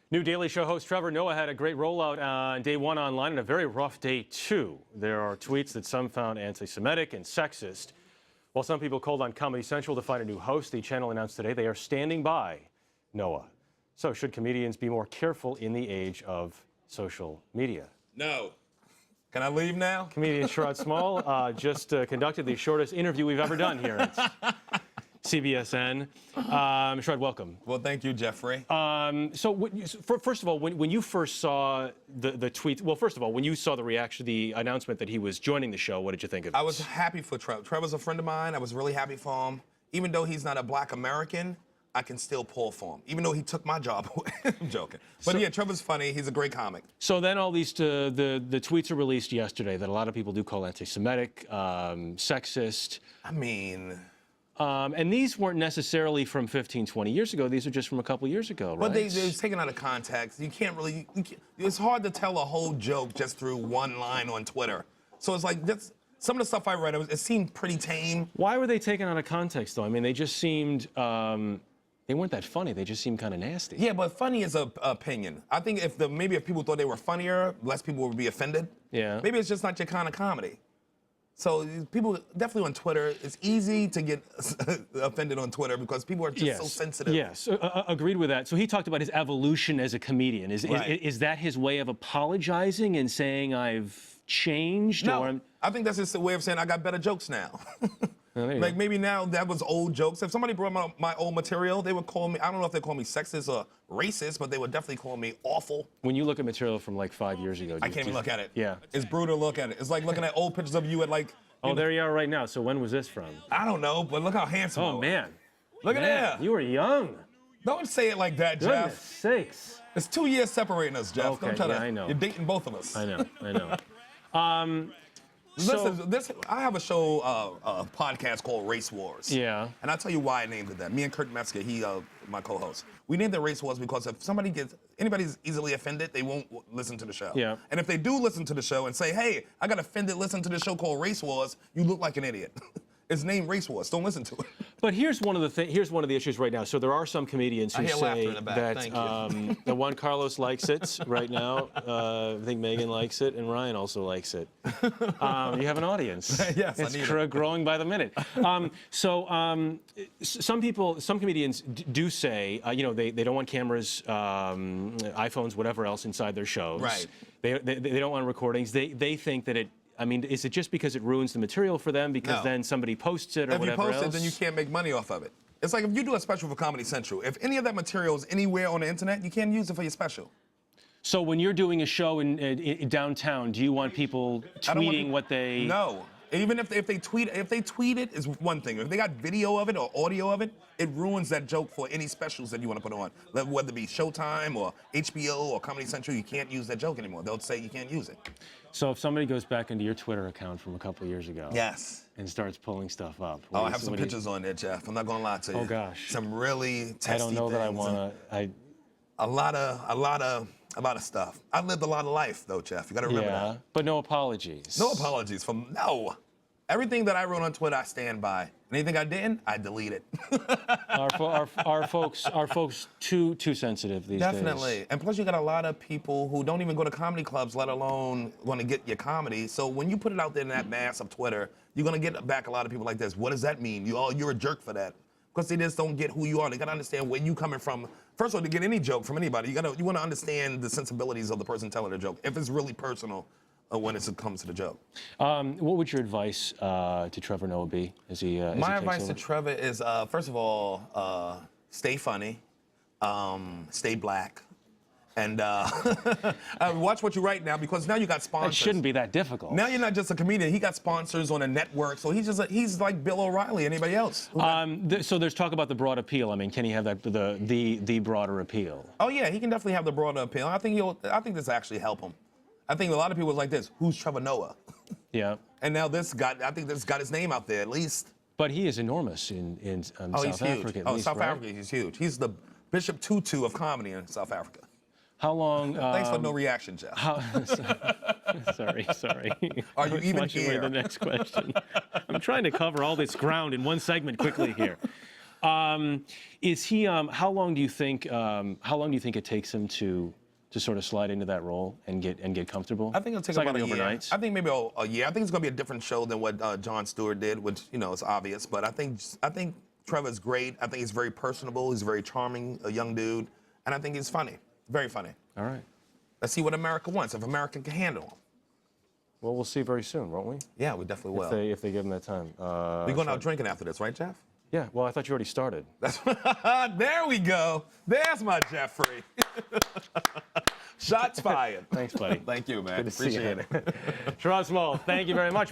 New Daily Show host Trevor Noah had a great rollout on day one online and a very rough day two. There are tweets that some found anti-Semitic and sexist. While some people called on Comedy Central to find a new host, the channel announced today they are standing by Noah. So should comedians be more careful in the age of social media? No. Can I leave now? Comedian Sherrod Small just conducted the shortest interview we've ever done here at CBSN. Sherrod, welcome. Well, thank you, Jeffrey. First of all, when you first saw the tweet, well, first of all, when you saw the reaction, the announcement that he was joining the show, what did you think of it? I was happy for Trevor. Trevor's a friend of mine. I was really happy for him. Even though he's not a black American, I can still pull for him, even though he took my job away. I'm joking. But yeah, Trevor's funny. He's a great comic. So then all these, the tweets are released yesterday that a lot of people do call anti-Semitic, sexist. I mean... and these weren't necessarily from 15, 20 years ago. These are just from a couple years ago, right? But they're taken out of context. You can't really... it's hard to tell a whole joke just through one line on Twitter. So it's like... some of the stuff I read, it seemed pretty tame. Why were they taken out of context, though? I mean, they just seemed... they weren't that funny. They just seemed kind of nasty. Yeah, but funny is an opinion. I think maybe if people thought they were funnier, less people would be offended. Yeah. Maybe it's just not your kind of comedy. So people, definitely on Twitter, it's easy to get offended on Twitter because people are just so sensitive. Yes, agreed with that. So he talked about his evolution as a comedian. Is that his way of apologizing and saying, I've changed? No, or I think that's just a way of saying I got better jokes now. Like maybe now that was old jokes. If somebody brought my old material, they would call me, I don't know if they call me sexist or racist, but they would definitely call me awful. When you look at material from like 5 years ago. I can't even look at it. Yeah. It's brutal to look at it. It's like looking at old pictures of you at like... Oh, there you are right now. So when was this from? I don't know, but look how handsome you are. Oh, man. Look at that. You were young. Don't say it like that, Goodness Jeff. sakes. It's 2 years separating us, Jeff. Okay, I know. You're dating both of us. I know. Listen, I have a show, a podcast called Race Wars. Yeah. And I'll tell you why I named it that. Me and Kurt Metzger, my co-host, we named it Race Wars because if anybody's easily offended, they won't listen to the show. Yeah. And if they do listen to the show and say, hey, I got offended, listen to the show called Race Wars, you look like an idiot. It's named Race Wars. Don't listen to it. But here's one of the issues right now. So there are some comedians who say that the Juan Carlos likes it right now. I think Megan likes it, and Ryan also likes it. You have an audience. Yes, it's growing by the minute. Some comedians do say, they don't want cameras, iPhones, whatever else inside their shows. Right. They don't want recordings. They think that is it just because it ruins the material for them because then somebody posts it or whatever else? If you post it, then you can't make money off of it. It's like if you do a special for Comedy Central, if any of that material is anywhere on the internet, you can't use it for your special. So when you're doing a show in downtown, do you want people tweeting what they... No. Even if they tweet it is one thing. If they got video of it or audio of it, it ruins that joke for any specials that you want to put on. Whether it be Showtime or HBO or Comedy Central, you can't use that joke anymore. They'll say you can't use it. So if somebody goes back into your Twitter account from a couple of years ago, yes, and starts pulling stuff up, I have some pictures on there, Jeff. I'm not gonna lie to you. Oh gosh, some really testy I don't know that I wanna. A lot of stuff. I lived a lot of life though, Jeff. You gotta remember that. But no apologies. No apologies from no. Everything that I wrote on Twitter, I stand by. Anything I didn't, I delete it. Our folks too sensitive these days. Definitely. And plus you got a lot of people who don't even go to comedy clubs, let alone want to get your comedy. So when you put it out there in that mass of Twitter, you're gonna get back a lot of people like this. What does that mean? You're a jerk for that. Because they just don't get who you are. They gotta understand where you coming from. First of all, to get any joke from anybody, you wanna understand the sensibilities of the person telling the joke. If it's really personal, when it comes to the joke. What would your advice to Trevor Noah be as he My advice to Trevor is, first of all, stay funny, stay black, and watch what you write now because now you got sponsors. It shouldn't be that difficult. Now you're not just a comedian. He got sponsors on a network, so he's like Bill O'Reilly. Anybody else? So there's talk about the broad appeal. I mean, can he have that the broader appeal? Oh yeah, he can definitely have the broader appeal. I think this will actually help him. I think a lot of people was like this, who's Trevor Noah? Yeah. And now I think this got his name out there at least. But he is enormous in South Africa. South Africa, he's huge. He's the Bishop Tutu of comedy in South Africa. How long? Thanks for no reaction, Jeff. Sorry. Are you even here? The next question. I'm trying to cover all this ground in one segment quickly here. Is he? How long do you think? How long do you think it takes him to sort of slide into that role and get comfortable? I think it'll take It's not about a gonna be year. overnight. I think maybe a year. I think it's going to be a different show than what Jon Stewart did, which is obvious. But I think Trevor's great. I think he's very personable. He's very charming, a young dude, and I think he's funny, very funny. All right. Let's see what America wants. If America can handle him. Well, we'll see very soon, won't we? Yeah, we definitely will. If they give him that time. We're going out drinking after this, right, Jeff? Yeah. Well, I thought you already started. There we go. There's my Jeffrey. Shots fired. Thanks, buddy. Thank you, man. Good to see you. Appreciate it. Sherrod Small, thank you very much.